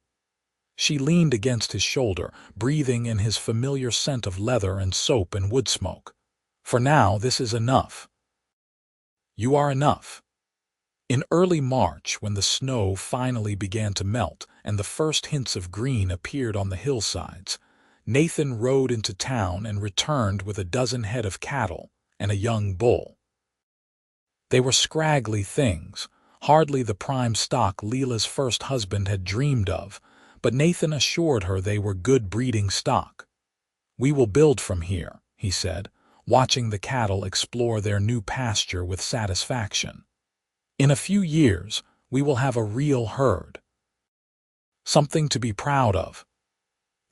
She leaned against his shoulder, breathing in his familiar scent of leather and soap and wood smoke. "For now, this is enough. You are enough." In early March, when the snow finally began to melt and the first hints of green appeared on the hillsides, Nathan rode into town and returned with a dozen head of cattle and a young bull. They were scraggly things, hardly the prime stock Lila's first husband had dreamed of, but Nathan assured her they were good breeding stock. "We will build from here," he said, watching the cattle explore their new pasture with satisfaction. "In a few years, we will have a real herd. Something to be proud of."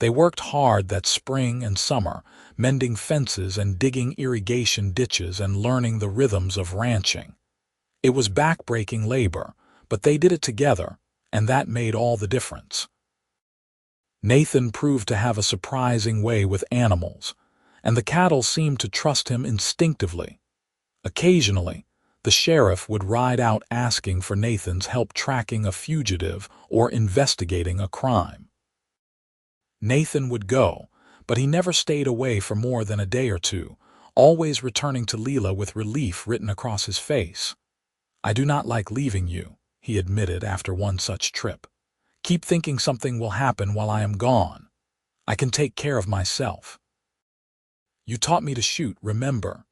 They worked hard that spring and summer, mending fences and digging irrigation ditches and learning the rhythms of ranching. It was back-breaking labor, but they did it together, and that made all the difference. Nathan proved to have a surprising way with animals, and the cattle seemed to trust him instinctively. Occasionally, the sheriff would ride out asking for Nathan's help tracking a fugitive or investigating a crime. Nathan would go, but he never stayed away for more than a day or two, always returning to Lila with relief written across his face. "I do not like leaving you," he admitted after one such trip. "Keep thinking something will happen while I am gone. I can take care of myself. You taught me to shoot, remember?"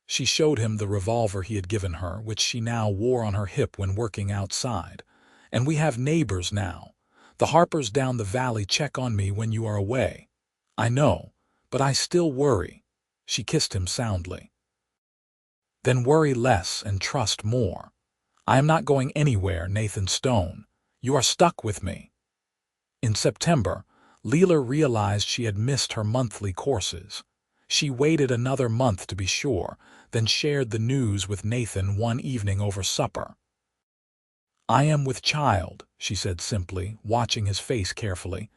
She showed him the revolver he had given her, which she now wore on her hip when working outside. "And we have neighbors now. The Harpers down the valley check on me when you are away. I know, but I still worry." She kissed him soundly. "Then worry less and trust more. I am not going anywhere, Nathan Stone. You are stuck with me." In September, Lila realized she had missed her monthly courses. She waited another month to be sure, then shared the news with Nathan one evening over supper. "I am with child," she said simply, watching his face carefully.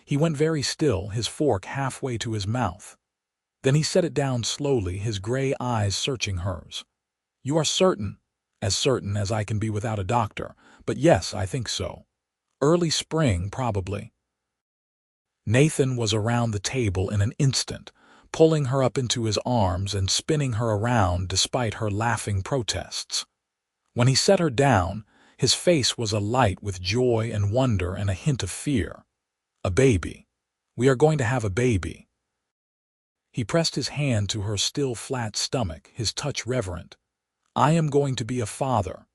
He went very still, his fork halfway to his mouth. Then he set it down slowly, his gray eyes searching hers. "You are certain?" "As certain as I can be without a doctor, but yes, I think so. Early spring, probably." Nathan was around the table in an instant, pulling her up into his arms and spinning her around despite her laughing protests. When he set her down, his face was alight with joy and wonder and a hint of fear. "A baby. We are going to have a baby." He pressed his hand to her still flat stomach, his touch reverent. "I am going to be a father."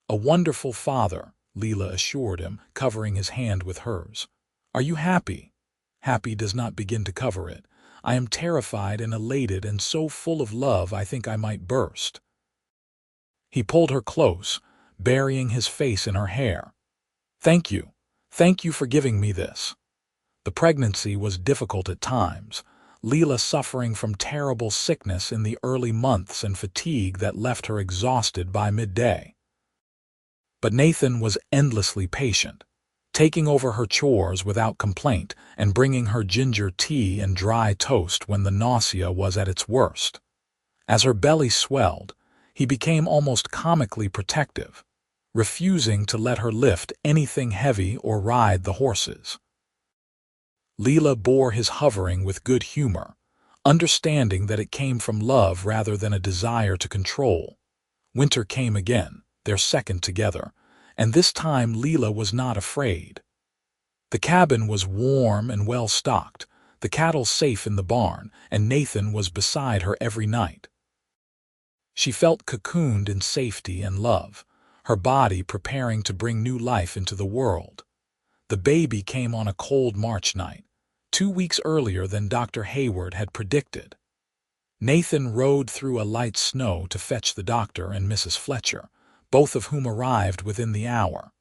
"A wonderful father," Lila assured him, covering his hand with hers. "Are you happy?" "Happy does not begin to cover it. I am terrified and elated and so full of love I think I might burst." He pulled her close, burying his face in her hair. "Thank you. Thank you for giving me this." The pregnancy was difficult at times, Lila suffering from terrible sickness in the early months and fatigue that left her exhausted by midday. But Nathan was endlessly patient, taking over her chores without complaint and bringing her ginger tea and dry toast when the nausea was at its worst. As her belly swelled, he became almost comically protective, refusing to let her lift anything heavy or ride the horses. Lila bore his hovering with good humor, understanding that it came from love rather than a desire to control. Winter came again, their second together, and this time Lila was not afraid. The cabin was warm and well stocked, the cattle safe in the barn, and Nathan was beside her every night. She felt cocooned in safety and love, her body preparing to bring new life into the world. The baby came on a cold March night, 2 weeks earlier than Dr. Hayward had predicted. Nathan rode through a light snow to fetch the doctor and Mrs. Fletcher, both of whom arrived within the hour.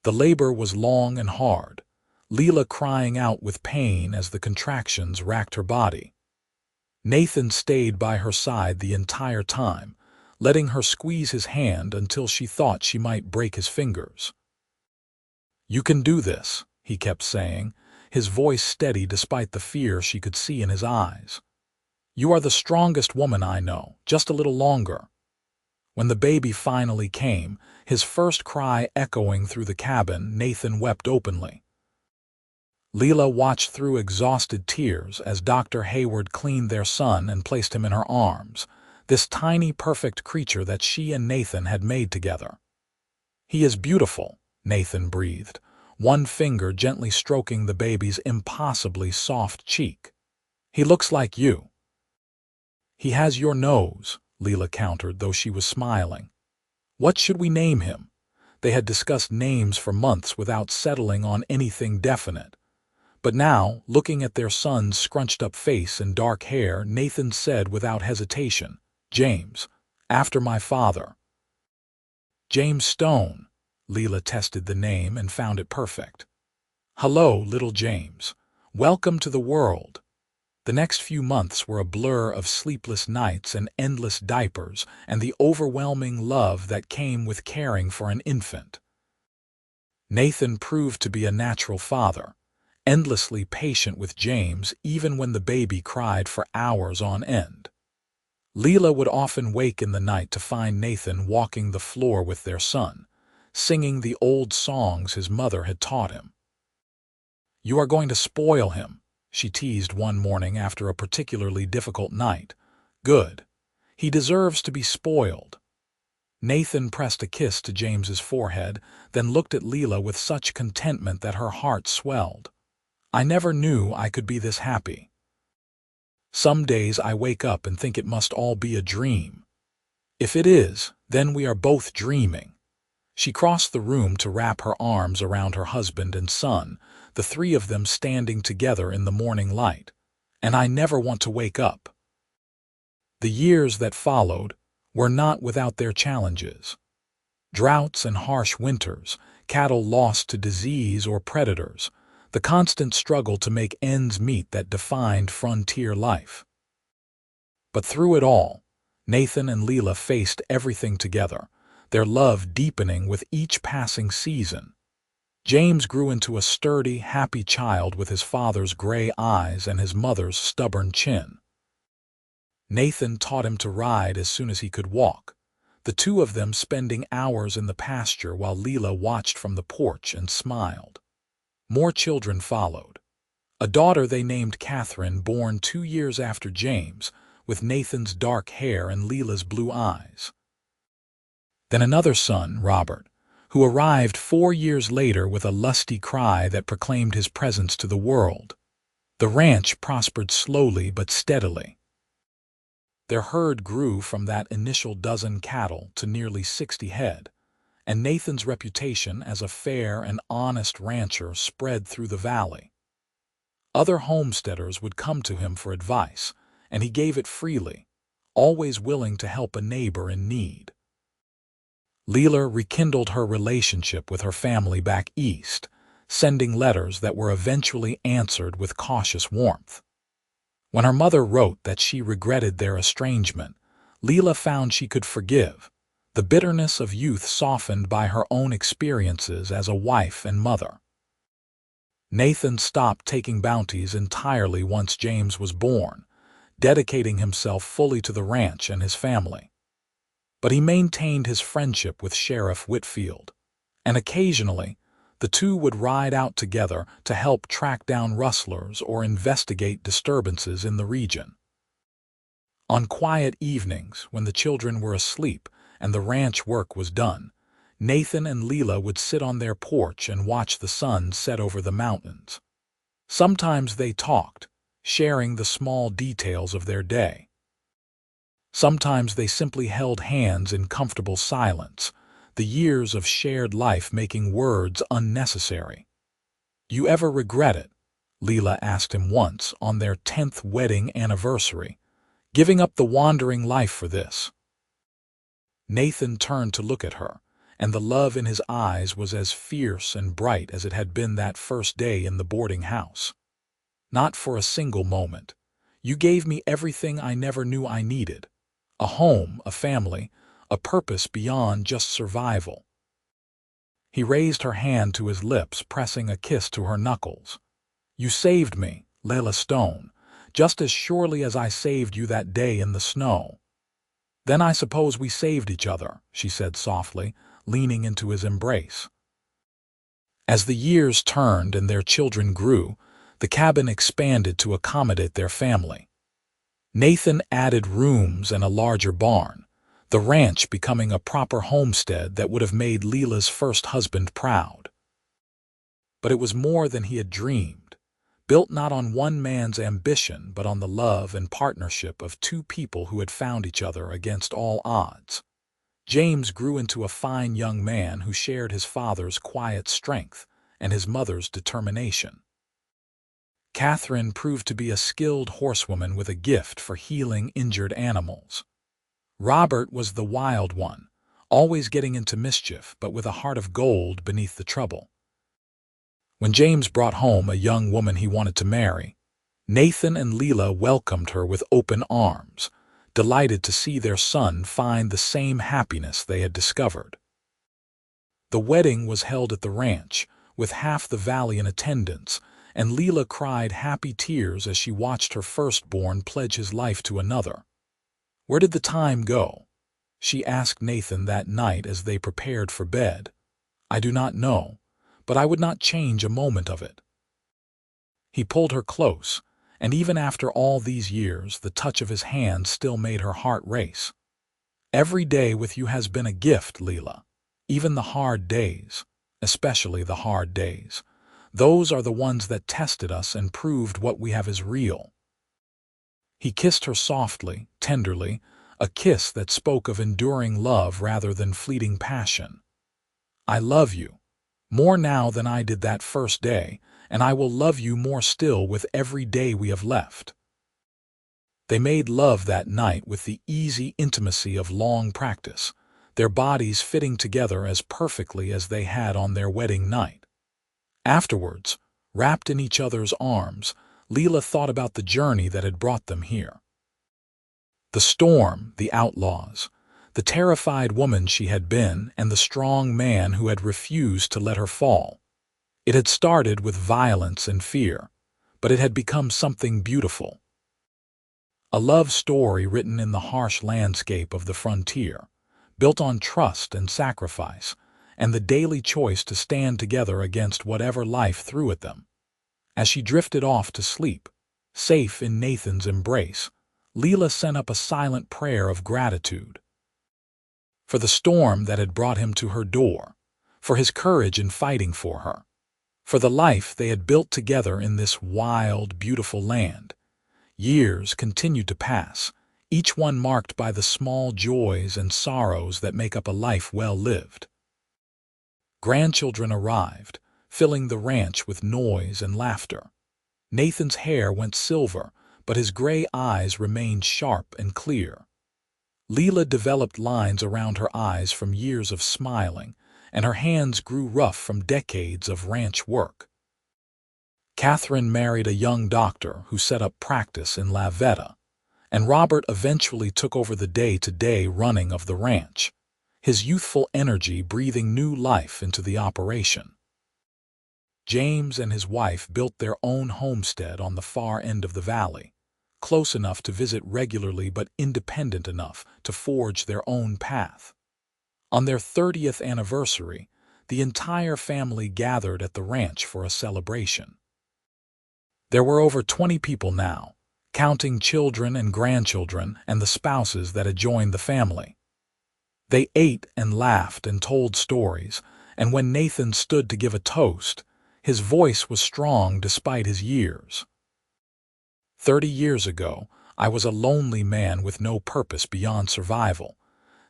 The labor was long and hard, Lila crying out with pain as the contractions racked her body. Nathan stayed by her side the entire time, letting her squeeze his hand until she thought she might break his fingers. "You can do this," he kept saying, his voice steady despite the fear she could see in his eyes. "You are the strongest woman I know, just a little longer." When the baby finally came, his first cry echoing through the cabin, Nathan wept openly. Lila watched through exhausted tears as Dr. Hayward cleaned their son and placed him in her arms, this tiny, perfect creature that she and Nathan had made together. "He is beautiful," Nathan breathed, one finger gently stroking the baby's impossibly soft cheek. "He looks like you." "He has your nose," Lila countered, though she was smiling. "What should we name him?" They had discussed names for months without settling on anything definite. But now, looking at their son's scrunched-up face and dark hair, Nathan said without hesitation, "James, after my father." James Stone. Lila tested the name and found it perfect. "Hello, little James. Welcome to the world." The next few months were a blur of sleepless nights and endless diapers and the overwhelming love that came with caring for an infant. Nathan proved to be a natural father, endlessly patient with James even when the baby cried for hours on end. Lila would often wake in the night to find Nathan walking the floor with their son, singing the old songs his mother had taught him. "You are going to spoil him," she teased one morning after a particularly difficult night. "Good. He deserves to be spoiled." Nathan pressed a kiss to James's forehead, then looked at Lila with such contentment that her heart swelled. "I never knew I could be this happy. Some days I wake up and think it must all be a dream. If it is, then we are both dreaming." She crossed the room to wrap her arms around her husband and son, the three of them standing together in the morning light. "And I never want to wake up." The years that followed were not without their challenges. Droughts and harsh winters, cattle lost to disease or predators, the constant struggle to make ends meet that defined frontier life. But through it all, Nathan and Lila faced everything together, their love deepening with each passing season. James grew into a sturdy, happy child with his father's gray eyes and his mother's stubborn chin. Nathan taught him to ride as soon as he could walk, the two of them spending hours in the pasture while Lila watched from the porch and smiled. More children followed. A daughter they named Catherine, born 2 years after James, with Nathan's dark hair and Lila's blue eyes. Then another son, Robert, who arrived 4 years later with a lusty cry that proclaimed his presence to the world. The ranch prospered slowly but steadily. Their herd grew from that initial dozen cattle to nearly 60 head, and Nathan's reputation as a fair and honest rancher spread through the valley. Other homesteaders would come to him for advice, and he gave it freely, always willing to help a neighbor in need. Lila rekindled her relationship with her family back east, sending letters that were eventually answered with cautious warmth. When her mother wrote that she regretted their estrangement, Lila found she could forgive, the bitterness of youth softened by her own experiences as a wife and mother. Nathan stopped taking bounties entirely once James was born, dedicating himself fully to the ranch and his family. But he maintained his friendship with Sheriff Whitfield, and occasionally, the two would ride out together to help track down rustlers or investigate disturbances in the region. On quiet evenings, when the children were asleep and the ranch work was done, Nathan and Lila would sit on their porch and watch the sun set over the mountains. Sometimes they talked, sharing the small details of their day. Sometimes they simply held hands in comfortable silence, the years of shared life making words unnecessary. "You ever regret it?" Lila asked him once on their 10th wedding anniversary, "giving up the wandering life for this?" Nathan turned to look at her, and the love in his eyes was as fierce and bright as it had been that first day in the boarding house. "Not for a single moment. You gave me everything I never knew I needed. A home, a family, a purpose beyond just survival." He raised her hand to his lips, pressing a kiss to her knuckles. "You saved me, Lila Stone, just as surely as I saved you that day in the snow." "Then I suppose we saved each other," she said softly, leaning into his embrace. As the years turned and their children grew, the cabin expanded to accommodate their family. Nathan added rooms and a larger barn, the ranch becoming a proper homestead that would have made Lila's first husband proud. But it was more than he had dreamed, built not on one man's ambition but on the love and partnership of two people who had found each other against all odds. James grew into a fine young man who shared his father's quiet strength and his mother's determination. Catherine proved to be a skilled horsewoman with a gift for healing injured animals. Robert was the wild one, always getting into mischief but with a heart of gold beneath the trouble. When James brought home a young woman he wanted to marry, Nathan and Lila welcomed her with open arms, delighted to see their son find the same happiness they had discovered. The wedding was held at the ranch, with half the valley in attendance, and Lila cried happy tears as she watched her firstborn pledge his life to another. "Where did the time go?" she asked Nathan that night as they prepared for bed. "I do not know, but I would not change a moment of it." He pulled her close, and even after all these years, the touch of his hand still made her heart race. "Every day with you has been a gift, Lila. Even the hard days, especially the hard days. Those are the ones that tested us and proved what we have is real." He kissed her softly, tenderly, a kiss that spoke of enduring love rather than fleeting passion. "I love you, more now than I did that first day, and I will love you more still with every day we have left." They made love that night with the easy intimacy of long practice, their bodies fitting together as perfectly as they had on their wedding night. Afterwards, wrapped in each other's arms, Lila thought about the journey that had brought them here. The storm, the outlaws, the terrified woman she had been, and the strong man who had refused to let her fall. It had started with violence and fear, but it had become something beautiful. A love story written in the harsh landscape of the frontier, built on trust and sacrifice, and the daily choice to stand together against whatever life threw at them. As she drifted off to sleep, safe in Nathan's embrace, Lila sent up a silent prayer of gratitude. For the storm that had brought him to her door, for his courage in fighting for her, for the life they had built together in this wild, beautiful land. Years continued to pass, each one marked by the small joys and sorrows that make up a life well lived. Grandchildren arrived, filling the ranch with noise and laughter. Nathan's hair went silver, but his gray eyes remained sharp and clear. Lila developed lines around her eyes from years of smiling, and her hands grew rough from decades of ranch work. Catherine married a young doctor who set up practice in La Veta, and Robert eventually took over the day-to-day running of the ranch, his youthful energy breathing new life into the operation. James and his wife built their own homestead on the far end of the valley, close enough to visit regularly but independent enough to forge their own path. On their 30th anniversary, the entire family gathered at the ranch for a celebration. There were over 20 people now, counting children and grandchildren and the spouses that had joined the family. They ate and laughed and told stories, and when Nathan stood to give a toast, his voice was strong despite his years. 30 years ago, I was a lonely man with no purpose beyond survival.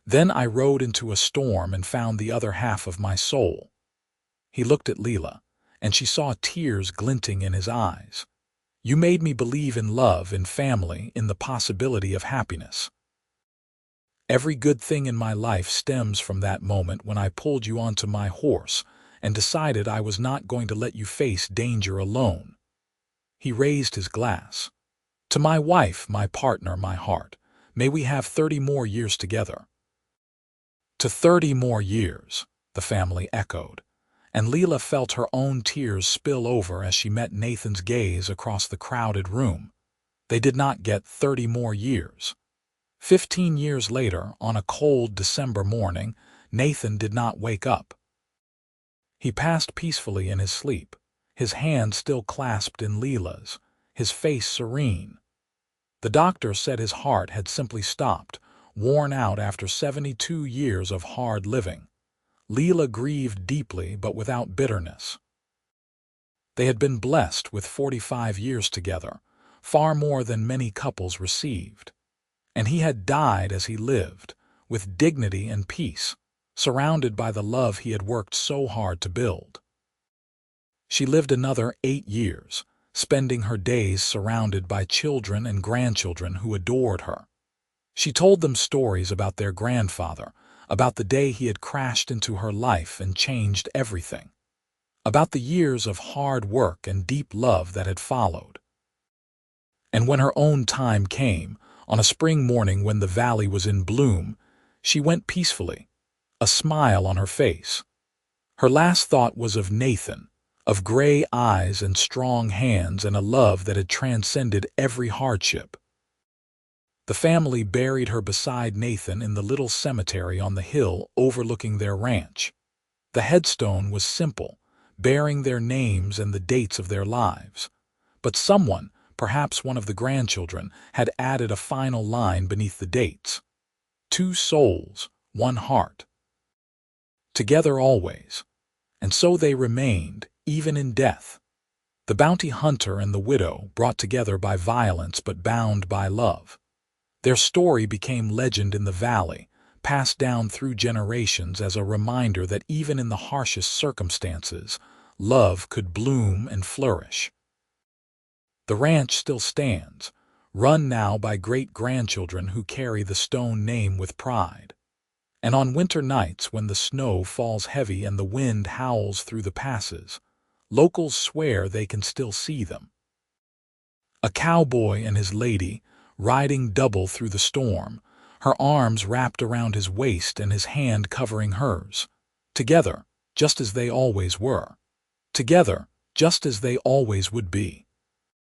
Then I rode into a storm and found the other half of my soul. He looked at Lila, and she saw tears glinting in his eyes. You made me believe in love, in family, in the possibility of happiness. Every good thing in my life stems from that moment when I pulled you onto my horse and decided I was not going to let you face danger alone. He raised his glass. To my wife, my partner, my heart, may we have 30 more years together. To 30 more years, the family echoed, and Lila felt her own tears spill over as she met Nathan's gaze across the crowded room. They did not get 30 more years. 15 years later, on a cold December morning, Nathan did not wake up. He passed peacefully in his sleep, his hand still clasped in Lila's, his face serene. The doctor said his heart had simply stopped, worn out after 72 years of hard living. Lila grieved deeply but without bitterness. They had been blessed with 45 years together, far more than many couples received. And he had died as he lived, with dignity and peace, surrounded by the love he had worked so hard to build. She lived another 8 years, spending her days surrounded by children and grandchildren who adored her. She told them stories about their grandfather, about the day he had crashed into her life and changed everything, about the years of hard work and deep love that had followed. And when her own time came, on a spring morning when the valley was in bloom, she went peacefully, a smile on her face. Her last thought was of Nathan, of gray eyes and strong hands and a love that had transcended every hardship. The family buried her beside Nathan in the little cemetery on the hill overlooking their ranch. The headstone was simple, bearing their names and the dates of their lives. But someone, perhaps one of the grandchildren, had added a final line beneath the dates. 2 souls, 1 heart. Together always. And so they remained, even in death. The bounty hunter and the widow, brought together by violence but bound by love. Their story became legend in the valley, passed down through generations as a reminder that even in the harshest circumstances, love could bloom and flourish. The ranch still stands, run now by great-grandchildren who carry the stone name with pride. And on winter nights when the snow falls heavy and the wind howls through the passes, locals swear they can still see them. A cowboy and his lady, riding double through the storm, her arms wrapped around his waist and his hand covering hers. Together, just as they always were. Together, just as they always would be.